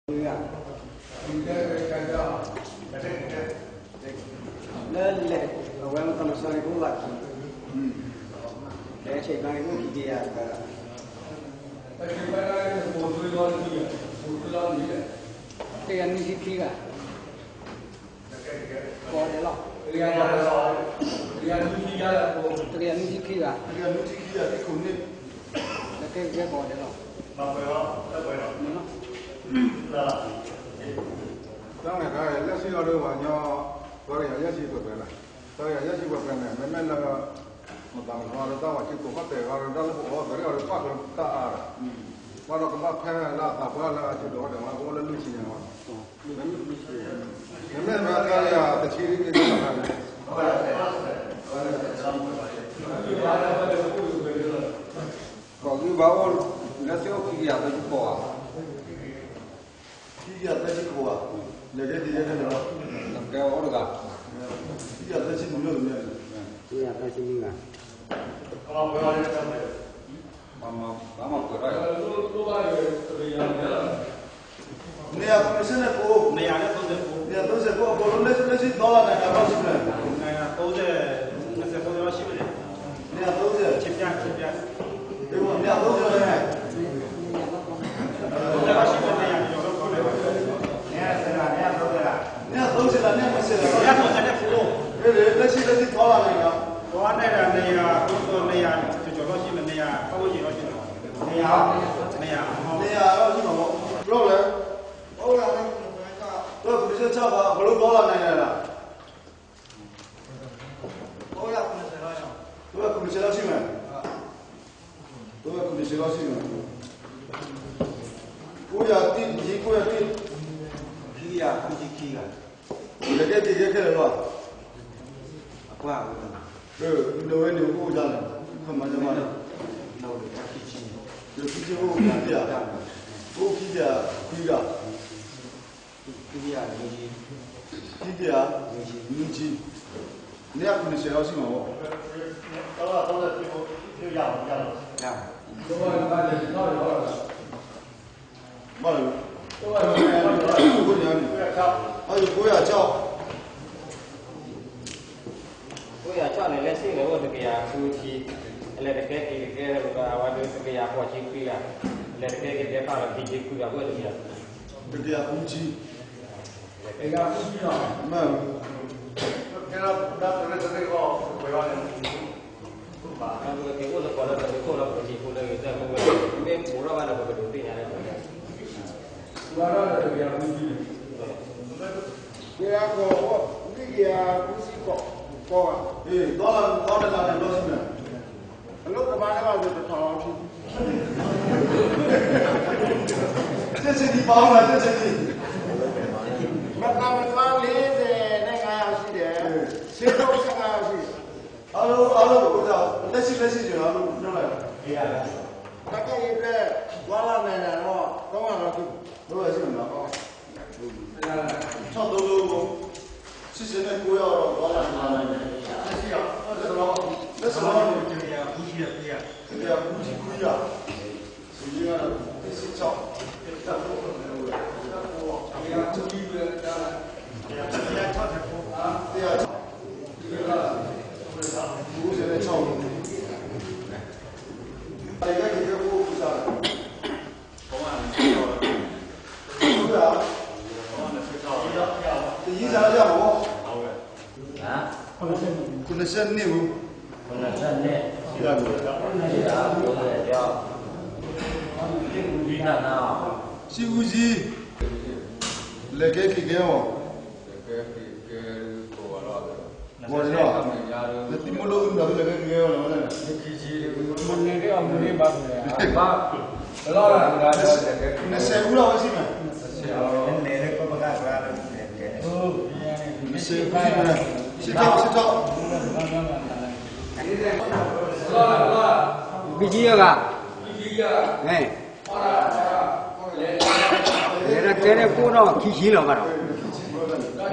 Hãy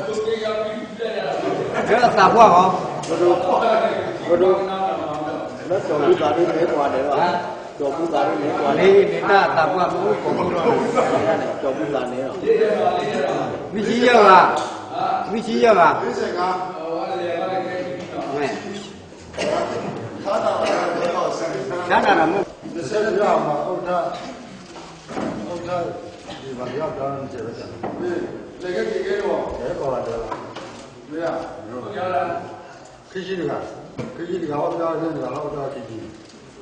subscribe cho kênh Ghiền Mì Gõ để không bỏ lỡ ကျော်ပူတာလည်းကွာလေးနေတာတာကွာမို့ပေါ်တော့ကျော်ပူတာနေတော့မိကြီးရောက်လားမိကြီးရောက်လား55ရှားတာမဟုတ်20ရောက်မှာဟုတ်တာဒီမှာရောက်တော့ကျေပဲလေကဲတော့ဲပေါ်လာတယ်မရခကြီးကဟောပြောနေတယ်ဟောတော့ခကြီး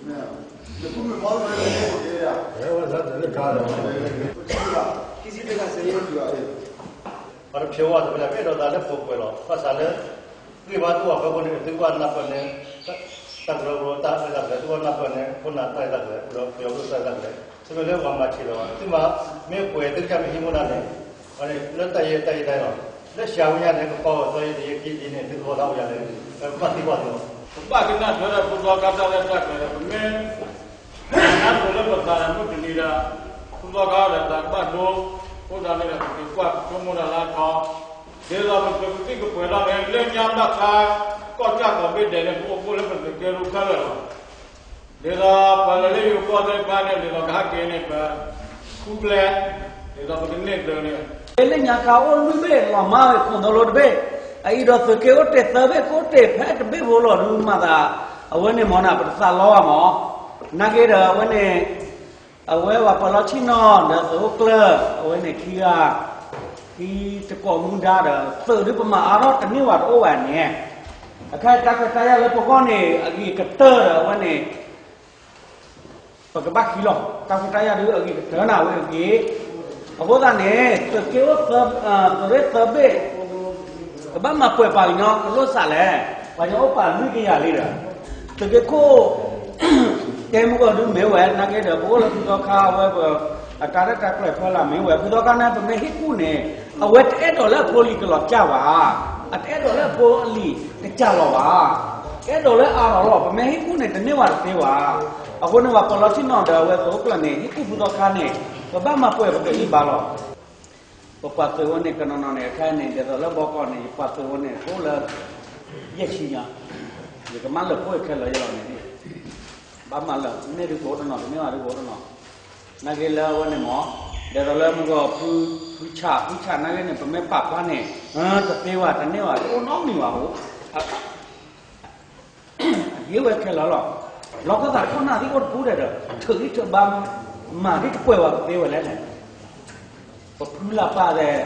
မရဒီကုမမောင်းနေတယ်ရဘယ်ဝဇတ်လည်းကားတယ်ခကြီးကစေရပြရတယ်ဘာဖြောရတယ်ဘယ်တော့လည်းပို့ပွဲတော့ဖတ်စားလဲဒီဘာတော့ဘာကိုနေဒီကွာနာပနေတန်ရောတာလည်းလည်းတော့နာပနေခုနတိုင်တယ်တော့ပြောလို့စားတယ်ဆိုတော့ဘာမှချီတော့ဒီမှာမဲပွဲတိကျမရှိမလားနဲ့ဟောလေလက်တရဲ့တိုက်တိုင်းတော့လက်ရှာဝင်ရတယ်ပေါ့ဆိုရင်ဒီကြီးကြီးနဲ့ဒီလိုတော့ရတယ်ပတ်တိပတ်တော့ဘာကနာတော့ဘုရားကတာလည်းတက်တယ်မဲနာဘုရားပတ်တာမှုတလီရာဘုရားကားလည်းတက်ပတ်တော့ဘုရားလည်းဒီကွာဘုမလာလာတော့ဒီလိုပဲတိကပွဲလာလည်းလက်ညာမခါကောကြတော့ပြတယ်လည်းဘုလည်းပဲကေရုခါလာဒီတော့ပါလေယူပေါ်တဲ့ပါနဲ့ဒီတော့ခါကင်းနေပါခုကလေးဒီတော့ဘယ်နဲ့တော့နေလက်ညာခါအိုလူပဲလောမာခွန်တော်လို့တပဲအဲ့တော့သကေတ်တဲ့သဘဲကိုတဲ့ဖက်တပဲဘောလို့လူမသာအဝဲနေမောနာပသလောရမောနာကေရအဝဲနေအဝဲဝပလောချိနောဒါဆိုကလအဝဲနေခီယာဒီတကောမူဒါရသရပမာအရောတနိဝတ်ဩဝနေအခါတကတရလည်းပကောနေအကြီးကတရအဝဲနေပကဘခီလောတကတရဒီအကြီးကတနာဝဲအကြီးအခုကနဲ့တကေဝသရသဘဲကဘာမပွဲပါနော်လို့စားလဲဘာကြောင့်ပါမိကြရလေးတာတကယ်ကိုကဲမကတော့မဲဝဲနာခဲ့တော့ဘောလပူတော့ခါဝဲအတာရတက်ပြဖလာမဲဝဲပူတော့ကနာပမဲဟိကူနဲ့အဝဲတဲ့တော့လဲပိုလီကလောကြပါအတဲ့တော့လဲပိုအလီတကြတော့ပါကဲတော့လဲအာတော့ပမဲဟိကူနဲ့တနေ့ဝါသေးပါအခုနကပလောတိနော်တော့ဝဲဆိုကလနဲ့ဟိကူပူတော့ခါနဲ့ကဘာမပွဲပကိပါတော့ပပတ်သွေးနဲ့ကနနနဲ့ခိုင်းနေတယ်တော့လည်းဘောကောနေပတ်သွေးနဲ့ဟိုလည်းရက်ချီညာဒီကမလည်းပွဲခဲလာရအောင်နေဘာမှလည်းနေရဘောတော့နေရဘောတော့နာကေလာဝနဲ့မောဒါတော့လည်းမကဖူချနာကေနဲ့ပမဲပပနဲ့တသေးဝတနေ့ဝဟိုနောက်နေပါဟုတ်ရေဝဲခဲလာလောကသားခုနဒီကိုပူတယ်တော့သူ့ချဘာမာဒီပွဲဝသေးဝလဲပပူလာပါတယ်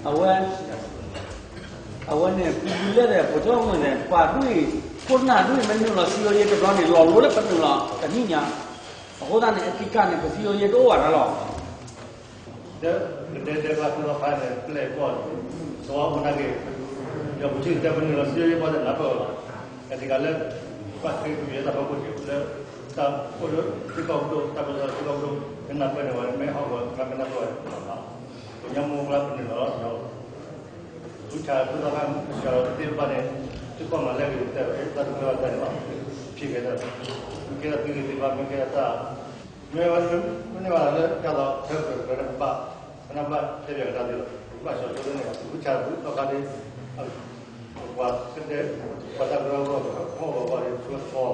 အဝဲနဲ့ပူလဲတဲ့ဘုကြောင့်နဲ့ပါတွေ့ခုနတွေ့မင်းတို့စီရိုရဲတော့နေလောလို့လည်းပတ်လို့တနည်းညာအခုတည်းနဲ့အတိကနေစီရိုရဲတော့ရတော့တဲ့ကတော့ဖိုင်တယ်ပလေပေါ်တော့မနာကေရဘူးချစ်တဲ့ဘယ်လိုစီရိုရဲပေါ်တဲ့နာပေါ်အဲဒီကလည်းပတ်ပြီးရတာပေါ့ကိုလည်းတာကိုလို့ဒီကောက်တော့တာပေါ်တော့ဒီကောက်တော့နာပေါ်တယ်မဲဟောတော့ကမနာတော့ညမကလည်းနေတော့သူချာသူတော့ကျော်တိပါတယ်သူကမှလည်းပြီးတဲ့တတ်တော့တယ်ပါဖြစ်ခဲ့တယ်ဒီကနေ့ဒီပါမင်းကတာမဲဝတ်မနေပါလေကတော့ဆက်ပြီးတော့ပါနံပါတ်ပြပြတာတယ်ဘာဆိုတော့နေသူချာသူတော့ကလည်းဟိုကတဲ့ပတ်တာတော့ဟောပါလေသူတော့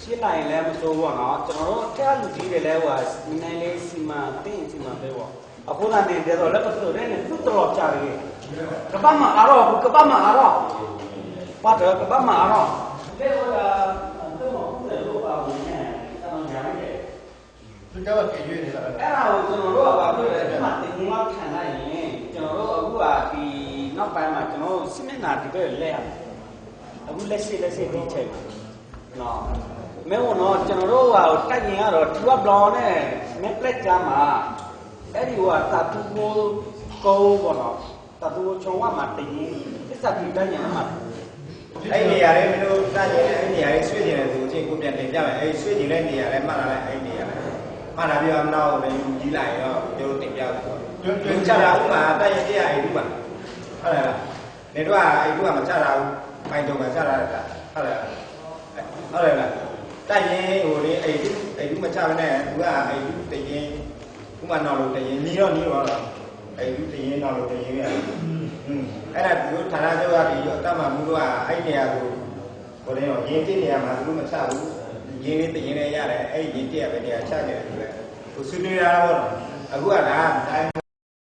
ရှင်းနိုင်လဲမစိုးဘောနော်ကျွန်တော်တို့အထက်လူကြီးတွေလဲဟိုမိနိုင်လေးစီမံပေးပေါ့အခုကနေတယ်တော့လက်ပတ်ဆိုတဲ့နဲ့သူ့တော်ကြတယ်ကပ္ပမအားတော့ကပ္ပမအားတော့ပတ်တယ်ကပ္ပမအားတော့လေဟိုတော့မဟုတ်တယ်လို့ပါဘူးနဲ့ကျွန်တော်ညာလိုက်တယ်သူကြောက်ကြည့်နေတာအဲ့ဒါကိုကျွန်တော်တို့ကဘာလို့လဲဒီမှာတင်ငေါခံလိုက်ရင်ကျွန်တော်တို့အခုကဒီနောက်ပိုင်းမှာကျွန်တော်စစ်မျက်နှာဒီဘက်လဲရမယ်အခုလက်ရှိဒီချိန်နော်မဲဝင်တော့ကျွန်တော်တို့ကတိုက်ရင်ကတော့သူကဘလောင်နဲ့မဲပလက်ကြမှာအဲ့ဒီကတတူကိုကောပေါ့နော်တတူချုံကမှတည်သစ္စာပြတိုင်းရမှာအဲ့နေရာလေးမလို့စကြည့်အဲ့နေရာလေးဆွေ့နေတယ်ဆိုချင်းကိုပြန်တင်ပြမယ်အဲ့ဆွေ့နေတဲ့နေရာလေးမှတ်လာလိုက်အဲ့နေရာလေးမှတ်လာပြီးတော့နောက်လည်းယူကြီးလိုက်ရောပြောတင်ပြတယ်တွင်ချတာဥမာတိုက်ရပြရအဲ့ဒီပါဟုတ်လားနေတော့အဲ့ဒီကမချတာဘူးပိုင်တုံကချတာဟုတ်လားတိုက်ရင်ဟိုလေအဲ့ဒီမချဘဲနဲ့သူကအဲ့ဒီတရင်ဥမာနောက်လို့တရင်နီးတော့အဲ့ဒီတရင်နောက်လို့တရင်ရတယ်အဲ့ဒါဒီဌာနချုပ်ကဒီအတ္တမမှုကအဲ့နေရာကိုဟိုလေရင်းတိနေရာမှာသူမချဘူးရ ရင်းလေးတရင်လေးရတယ်အဲ့ဒီရင်းတရပဲတရားချကြတယ်ဆိုလဲဟိုဆွေးနွေးရတာပေါ့နော်အခုကဒါ